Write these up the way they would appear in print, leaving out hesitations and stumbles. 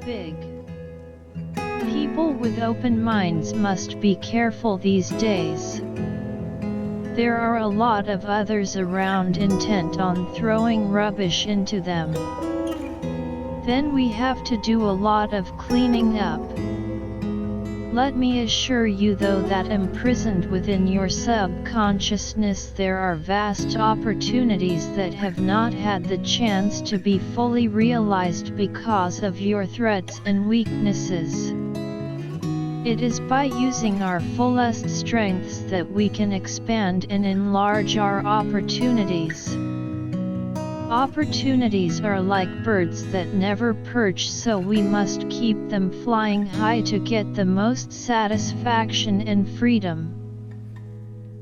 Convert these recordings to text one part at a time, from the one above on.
big. People with open minds must be careful these days. There are a lot of others around intent on throwing rubbish into them. Then we have to do a lot of cleaning up. Let me assure you though that imprisoned within your subconsciousness there are vast opportunities that have not had the chance to be fully realized because of your threats and weaknesses. It is by using our fullest strengths that we can expand and enlarge our opportunities. Opportunities are like birds that never perch, so we must keep them flying high to get the most satisfaction and freedom.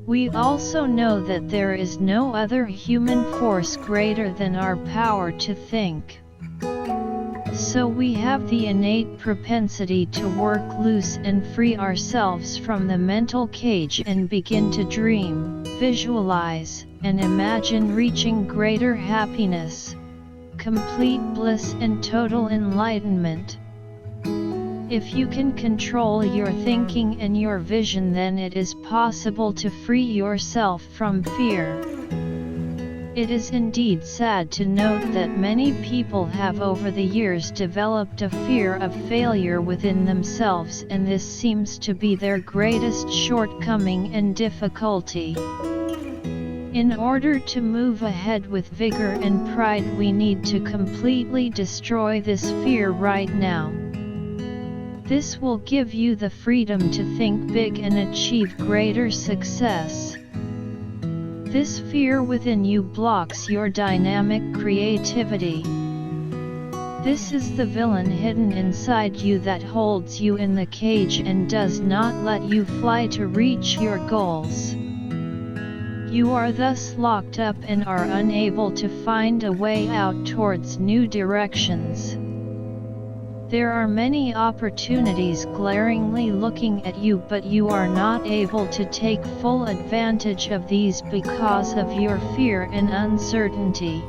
We also know that there is no other human force greater than our power to think. So we have the innate propensity to work loose and free ourselves from the mental cage and begin to dream, visualize, and imagine reaching greater happiness, complete bliss and total enlightenment. If you can control your thinking and your vision, then it is possible to free yourself from fear. It is indeed sad to note that many people have over the years developed a fear of failure within themselves, and this seems to be their greatest shortcoming and difficulty. In order to move ahead with vigor and pride, we need to completely destroy this fear right now. This will give you the freedom to think big and achieve greater success. This fear within you blocks your dynamic creativity. This is the villain hidden inside you that holds you in the cage and does not let you fly to reach your goals. You are thus locked up and are unable to find a way out towards new directions. There are many opportunities glaringly looking at you, but you are not able to take full advantage of these because of your fear and uncertainty.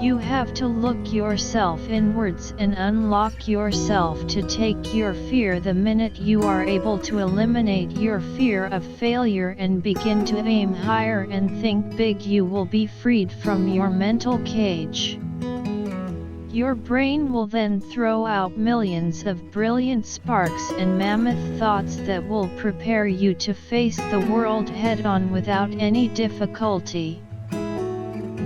You have to look yourself inwards and unlock yourself to take your fear. The minute you are able to eliminate your fear of failure and begin to aim higher and think big, you will be freed from your mental cage. Your brain will then throw out millions of brilliant sparks and mammoth thoughts that will prepare you to face the world head-on without any difficulty.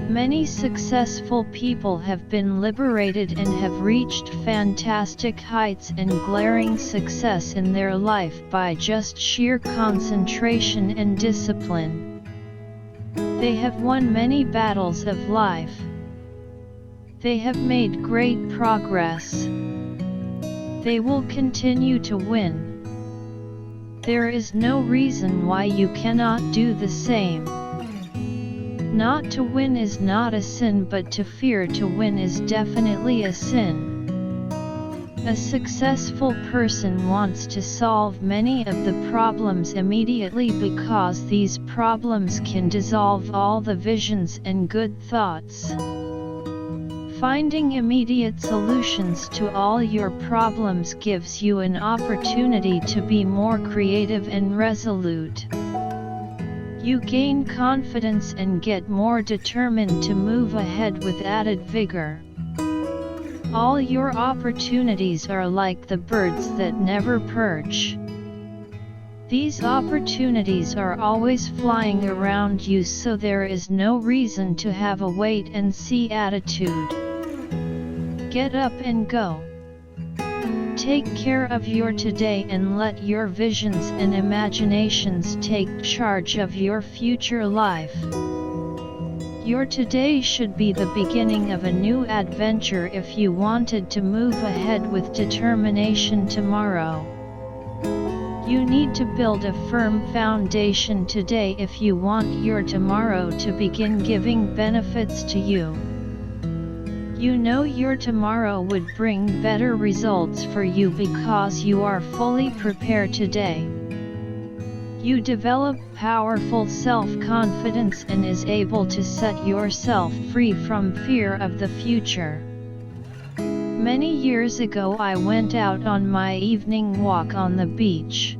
Many successful people have been liberated and have reached fantastic heights and glaring success in their life by just sheer concentration and discipline. They have won many battles of life. They have made great progress. They will continue to win. There is no reason why you cannot do the same. Not to win is not a sin, but to fear to win is definitely a sin. A successful person wants to solve many of the problems immediately because these problems can dissolve all the visions and good thoughts. Finding immediate solutions to all your problems gives you an opportunity to be more creative and resolute. You gain confidence and get more determined to move ahead with added vigor. All your opportunities are like the birds that never perch. These opportunities are always flying around you, so there is no reason to have a wait-and-see attitude. Get up and go. Take care of your today and let your visions and imaginations take charge of your future life. Your today should be the beginning of a new adventure if you wanted to move ahead with determination tomorrow. You need to build a firm foundation today if you want your tomorrow to begin giving benefits to you. You know your tomorrow would bring better results for you because you are fully prepared today. You develop powerful self-confidence and is able to set yourself free from fear of the future. Many years ago I went out on my evening walk on the beach.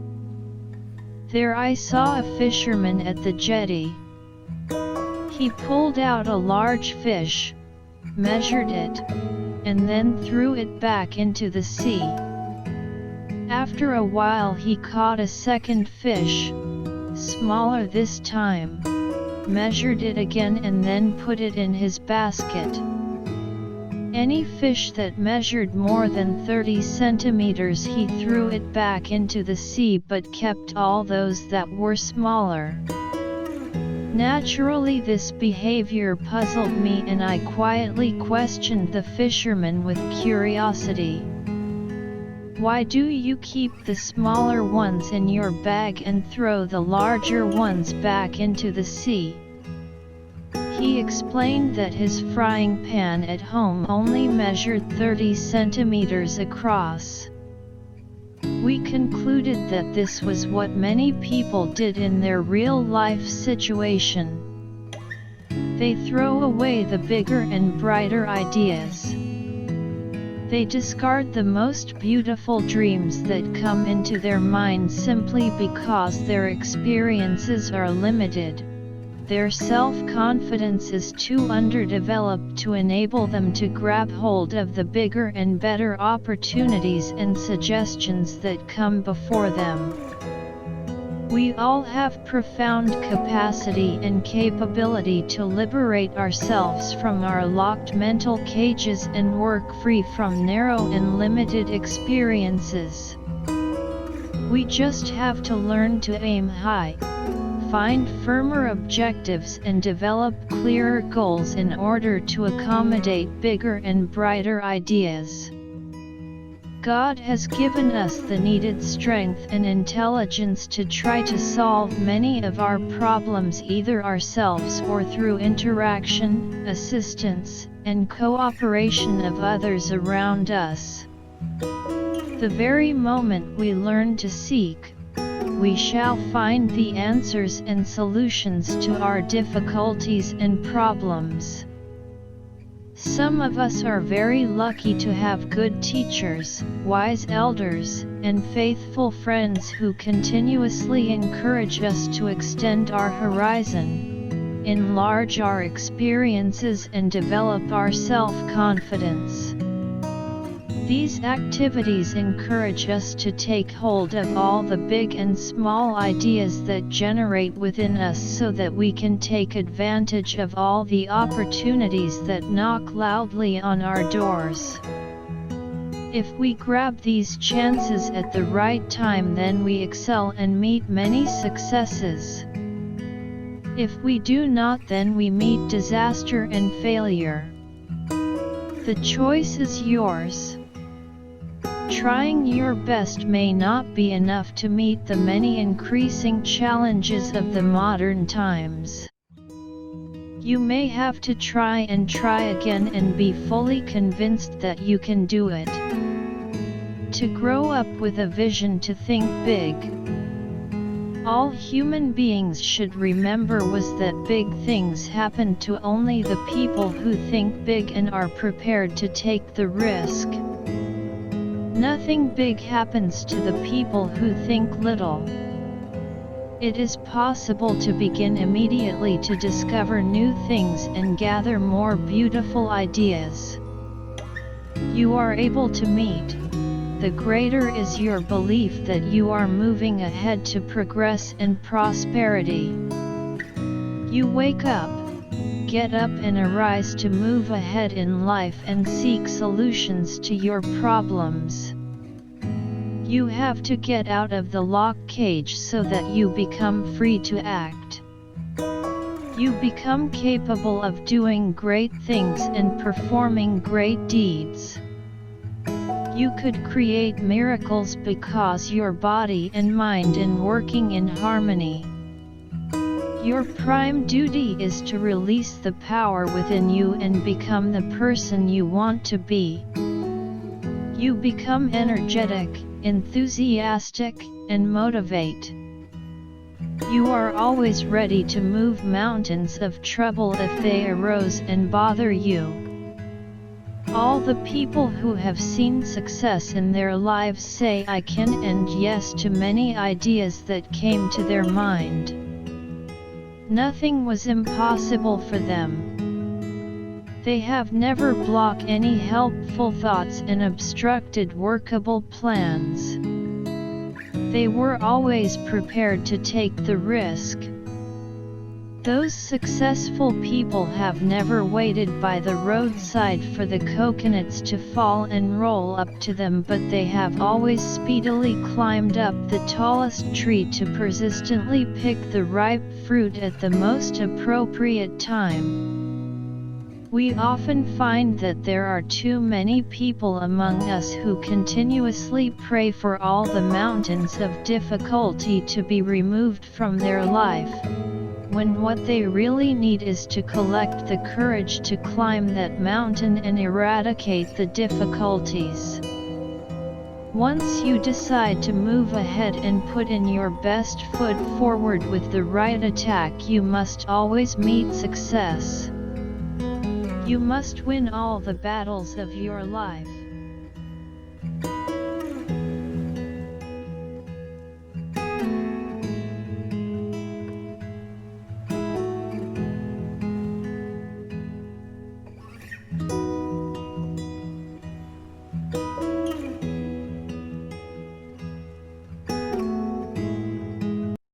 There I saw a fisherman at the jetty. He pulled out a large fish, measured it, and then threw it back into the sea. After a while he caught a second fish, smaller this time, measured it again and then put it in his basket. Any fish that measured more than 30 centimeters he threw it back into the sea, but kept all those that were smaller. Naturally, this behavior puzzled me and I quietly questioned the fisherman with curiosity. Why do you keep the smaller ones in your bag and throw the larger ones back into the sea? He explained that his frying pan at home only measured 30 centimeters across. We concluded that this was what many people did in their real-life situation. They throw away the bigger and brighter ideas. They discard the most beautiful dreams that come into their mind simply because their experiences are limited. Their self-confidence is too underdeveloped to enable them to grab hold of the bigger and better opportunities and suggestions that come before them. We all have profound capacity and capability to liberate ourselves from our locked mental cages and work free from narrow and limited experiences. We just have to learn to aim high, find firmer objectives and develop clearer goals in order to accommodate bigger and brighter ideas. God has given us the needed strength and intelligence to try to solve many of our problems either ourselves or through interaction, assistance, and cooperation of others around us. The very moment we learn to seek, we shall find the answers and solutions to our difficulties and problems. Some of us are very lucky to have good teachers, wise elders, and faithful friends who continuously encourage us to extend our horizon, enlarge our experiences and develop our self-confidence. These activities encourage us to take hold of all the big and small ideas that generate within us so that we can take advantage of all the opportunities that knock loudly on our doors. If we grab these chances at the right time, then we excel and meet many successes. If we do not, then we meet disaster and failure. The choice is yours. Trying your best may not be enough to meet the many increasing challenges of the modern times. You may have to try and try again and be fully convinced that you can do it. To grow up with a vision to think big. All human beings should remember was that big things happen to only the people who think big and are prepared to take the risk. Nothing big happens to the people who think little. It is possible to begin immediately to discover new things and gather more beautiful ideas. You are able to meet. The greater is your belief that you are moving ahead to progress and prosperity. You wake up, get up and arise to move ahead in life and seek solutions to your problems. You have to get out of the lock cage so that you become free to act. You become capable of doing great things and performing great deeds. You could create miracles because your body and mind are working in harmony. Your prime duty is to release the power within you and become the person you want to be. You become energetic, enthusiastic, and motivate. You are always ready to move mountains of trouble if they arose and bother you. All the people who have seen success in their lives say I can and yes to many ideas that came to their mind. Nothing was impossible for them. They have never blocked any helpful thoughts and obstructed workable plans. They were always prepared to take the risk. Those successful people have never waited by the roadside for the coconuts to fall and roll up to them, but they have always speedily climbed up the tallest tree to persistently pick the ripe fruit at the most appropriate time. We often find that there are too many people among us who continuously pray for all the mountains of difficulty to be removed from their life, when what they really need is to collect the courage to climb that mountain and eradicate the difficulties. Once you decide to move ahead and put in your best foot forward with the right attack, you must always meet success. You must win all the battles of your life.